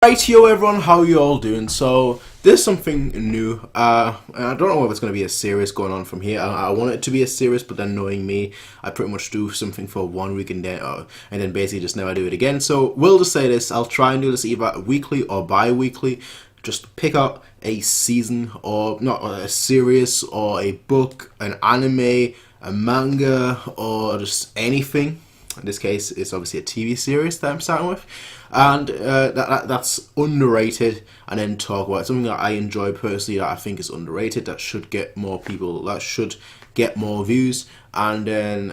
Right, yo everyone, how you all doing? So, there's something new. And I don't know if it's going to be a series going on from here. I want it to be a series, but then knowing me, I pretty much do something for 1 week and then basically just never do it again. So, we'll just say this, I'll try and do this either weekly or bi-weekly. Just pick up a season, or not a series, or a book, an anime, a manga, or just anything. In this case, it's obviously a TV series that I'm starting with, and that's underrated. And then talk about something that I enjoy personally, that I think is underrated, that should get more people, that should get more views, and then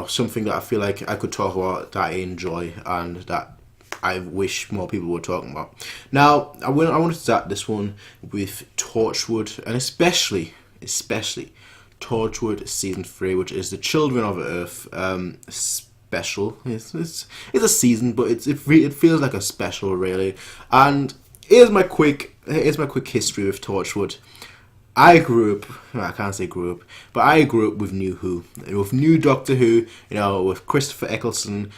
something that I feel like I could talk about that I enjoy and that I wish more people were talking about. Now, I want to start this one with Torchwood, and especially Torchwood Season 3, which is the Children of Earth special. It's a season, but it feels like a special, really. And here's my quick history with Torchwood. I can't say grew up, but I grew up with new Doctor Who, with Christopher Eccleston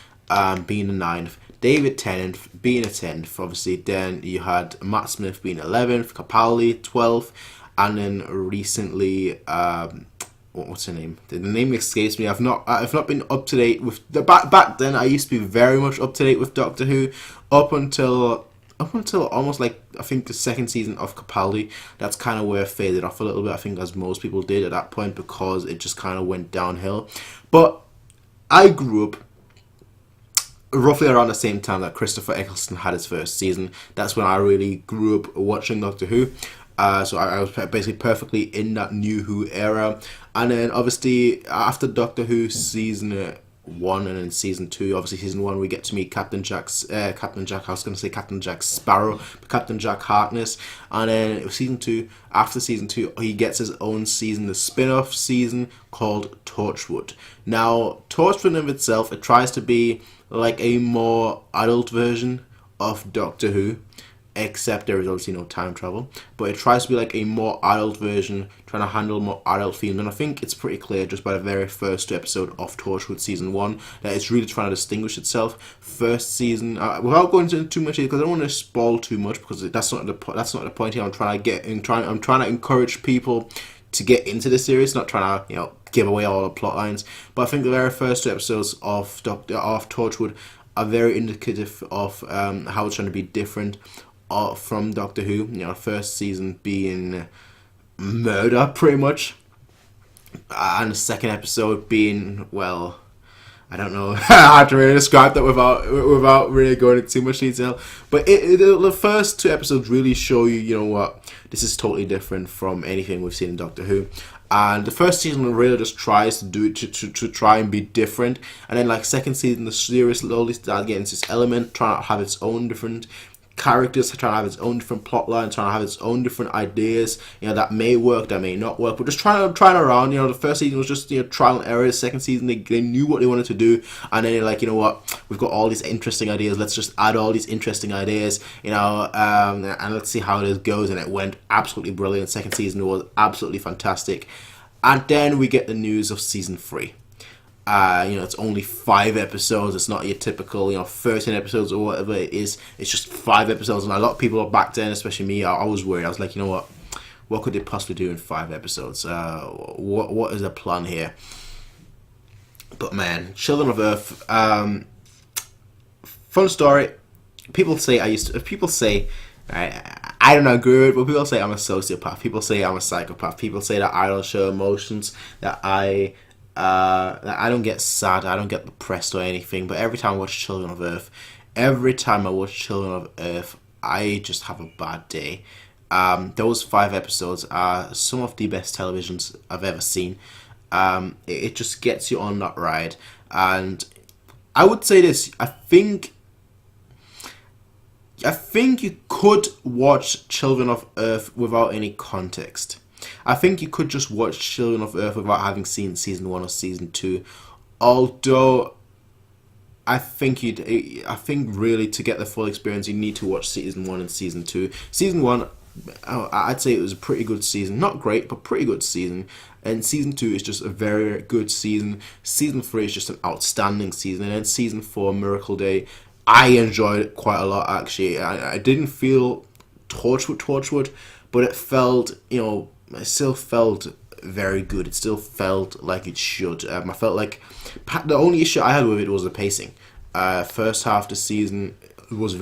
being the ninth, David Tennant being a 10th, obviously. Then you had Matt Smith being 11th, Capaldi 12th, and then recently, what's her name? The name escapes me. I've not been up to date with the back then. I used to be very much up to date with Doctor Who up until almost like I think the second season of Capaldi. That's kind of where it faded off a little bit. I think as most people did at that point, because it just kind of went downhill. But I grew up roughly around the same time that Christopher Eccleston had his first season. That's when I really grew up watching Doctor Who. So I was basically perfectly in that new Who era. And then obviously after Doctor Who season 1 and then season 2, obviously season 1 we get to meet Captain Jack Sparrow, Captain Jack Harkness. And then after season 2, he gets his own season, the spin-off season called Torchwood. Now, Torchwood in itself, it tries to be like a more adult version of Doctor Who, except there is obviously no time travel, but it tries to be like a more adult version, trying to handle more adult themes. And I think it's pretty clear just by the very first episode of Torchwood season 1 that it's really trying to distinguish itself. First season, without going into too much, because I don't want to spoil too much, because that's not the point here. I'm trying to encourage people to get into the series, not trying to give away all the plot lines. But I think the very first 2 episodes of Torchwood are very indicative of how it's trying to be different from Doctor Who. First season being murder, pretty much, and the second episode being, well, I don't know how to really describe that without really going into too much detail. But the first 2 episodes really show you, this is totally different from anything we've seen in Doctor Who. And the first season really just tries to do it to try and be different. And then, like, second season, the series slowly starts getting into this element, trying to have its own different characters, trying to have its own different plot lines, trying to have its own different ideas, that may work, that may not work, but just trying around. The first season was just trial and error. The second season they knew what they wanted to do, and then they're like, what, we've got all these interesting ideas, let's just add all these interesting ideas, and let's see how it goes. And it went absolutely brilliant. Second season was absolutely fantastic. And then we get the news of season 3. It's only 5 episodes. It's not your typical, 13 episodes or whatever it is. It's just 5 episodes. And a lot of people back then, especially me, I was worried. I was like, what could they possibly do in 5 episodes? What is the plan here? But man, Children of Earth, fun story. People say I don't agree with it, but people say I'm a sociopath. People say I'm a psychopath. People say that I don't show emotions, that I don't get sad, I don't get depressed or anything. But every time I watch Children of Earth, I just have a bad day. Those 5 episodes are some of the best televisions I've ever seen. It just gets you on that ride. And I would say this, I think you could watch Children of Earth without any context. I think you could just watch Children of Earth without having seen season 1 or season 2. Although I think really to get the full experience you need to watch season 1 and season 2. Season 1, I'd say it was a pretty good season. Not great, but pretty good season. And season 2 is just a very good season. Season 3 is just an outstanding season. And then season 4, Miracle Day, I enjoyed it quite a lot, actually. I didn't feel Torchwood, but it felt, it still felt very good. It still felt like it should. I felt like the only issue I had with it was the pacing. First half of the season was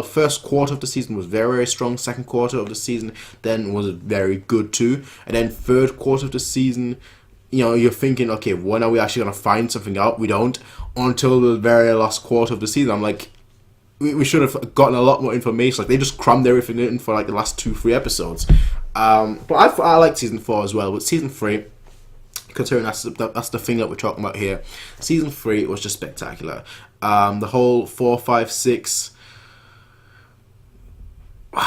first quarter of the season was very, very strong. Second quarter of the season then was very good too. And then third quarter of the season, you're thinking, okay, when are we actually going to find something out? We don't until the very last quarter of the season. I'm like, we should have gotten a lot more information. Like, they just crammed everything in for like the last 2-3 episodes. But I like season 4 as well. But season 3, considering that's the thing that we're talking about here, season 3 was just spectacular. The whole 4, 5, 6. Man,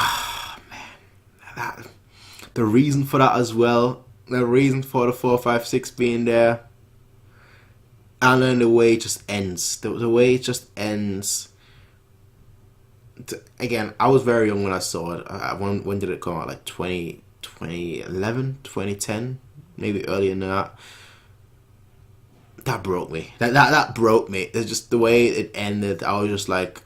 the reason for that as well. The reason for the 4, 5, 6 being there, and then the way it just ends. The way it just ends. Again, I was very young when I saw it. When did it come out? Like 2011, 2010, maybe earlier than that. That broke me. That broke me. It's just the way it ended. I was just like,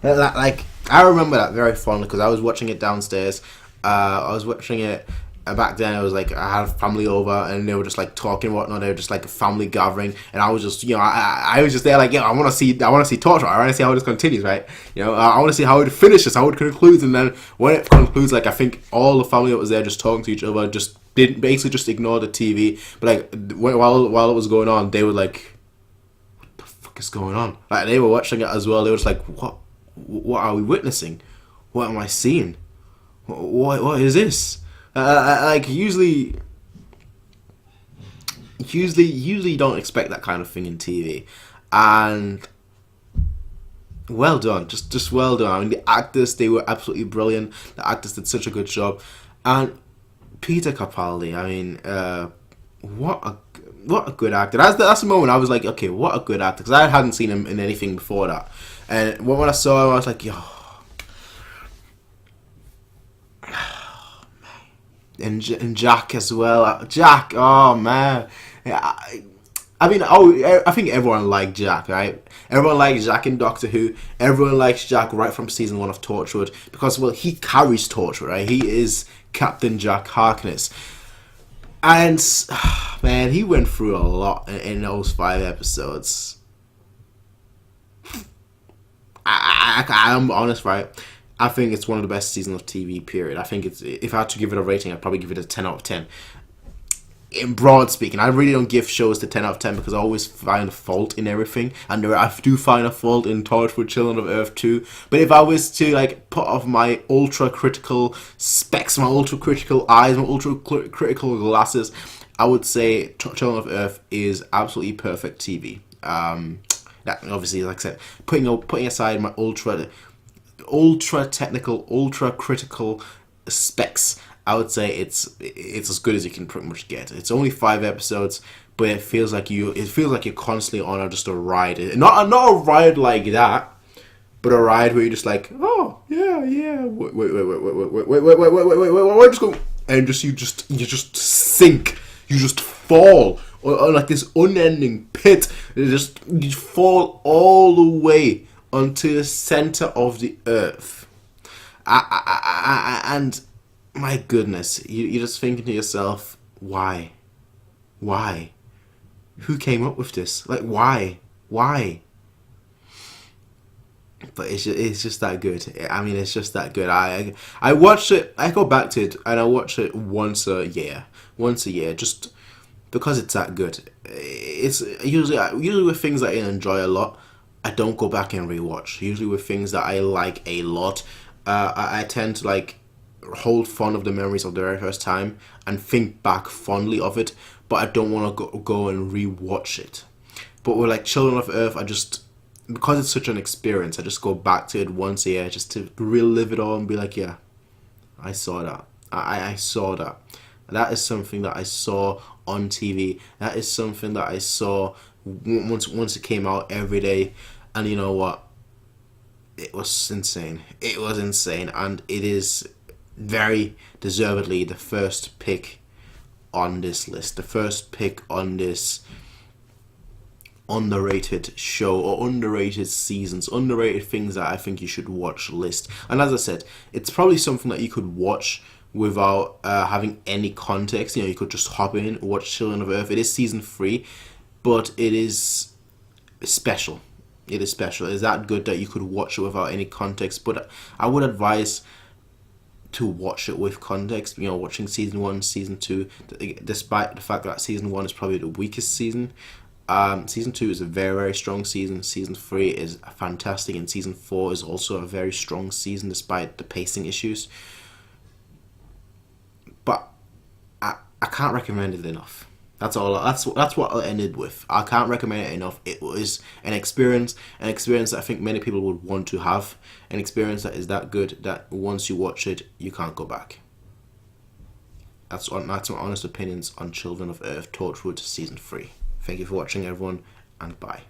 like, I remember that very fondly because I was watching it downstairs. I was watching it back then. I was like, I had family over and they were just like talking and whatnot. They were just like a family gathering, and I was just, I was just there like, I want to see Torchwood. I want to see how this continues, right? I want to see how it finishes, how it concludes, and then when it concludes, like, I think all the family that was there just talking to each other just didn't basically just ignore the TV. But like while it was going on, they were like, what the fuck is going on? Like, they were watching it as well. They were just like, what are we witnessing? What am I seeing? What is this? Like, usually you don't expect that kind of thing in TV, and well done, just well done. I mean, the actors, they were absolutely brilliant. The actors did such a good job, and Peter Capaldi, I mean, what a good actor. That's the moment I was like, okay, what a good actor, because I hadn't seen him in anything before that, and when I saw him, I was like, yo. And Jack as well. Jack, oh man. I mean, I think everyone liked Jack, right? Everyone likes Jack in Doctor Who. Everyone likes Jack right from season 1 of Torchwood because, well, he carries Torchwood, right? He is Captain Jack Harkness. And, man, he went through a lot in those 5 episodes. I'm honest, right? I think it's one of the best seasons of TV, period. I think if I had to give it a rating, I'd probably give it a 10 out of 10. In broad speaking, I really don't give shows the 10 out of 10 because I always find a fault in everything. And I do find a fault in Torchwood, Children of Earth too. But if I was to, like, put off my ultra-critical specs, my ultra-critical eyes, my ultra-critical glasses, I would say Children of Earth is absolutely perfect TV. That obviously, like I said, putting aside my ultra technical, ultra critical specs, I would say it's as good as you can pretty much get. It's only 5 episodes, but it feels like you're constantly on just a ride. Not a ride like that, but a ride where you're just like, oh yeah, wait, just go, and you just sink, you just fall on like this unending pit. You fall all the way onto the center of the earth. And my goodness, you're just thinking to yourself, why? Who came up with this? Like, why? But it's just that good. I mean, it's just that good. I watch it, I go back to it, and I watch it once a year, just because it's that good. It's usually with things that I enjoy a lot, I don't go back and rewatch. Usually with things that I like a lot, I tend to like hold fond of the memories of the very first time and think back fondly of it, but I don't want to go and rewatch it. But with like Children of Earth, because it's such an experience, I just go back to it once a year just to relive it all and be like, yeah, I saw that. I saw that. That is something that I saw on TV. That is something that I saw once it came out every day. And you know what? It was insane. And it is very deservedly the first pick on this list. The first pick on this underrated show or underrated seasons, underrated things that I think you should watch list. And as I said, it's probably something that you could watch without having any context. You could just hop in, watch Children of Earth. It is season 3, but it is special. It is special. It's that good that you could watch it without any context. But I would advise to watch it with context. Watching season 1, season 2, despite the fact that season 1 is probably the weakest season. Season 2 is a very, very strong season. Season 3 is fantastic, and season 4 is also a very strong season despite the pacing issues. But I can't recommend it enough. That's all. That's what I ended with. I can't recommend it enough. It was an experience that I think many people would want to have. An experience that is that good that once you watch it, you can't go back. That's my honest opinions on Children of Earth, Torchwood season 3. Thank you for watching, everyone, and bye.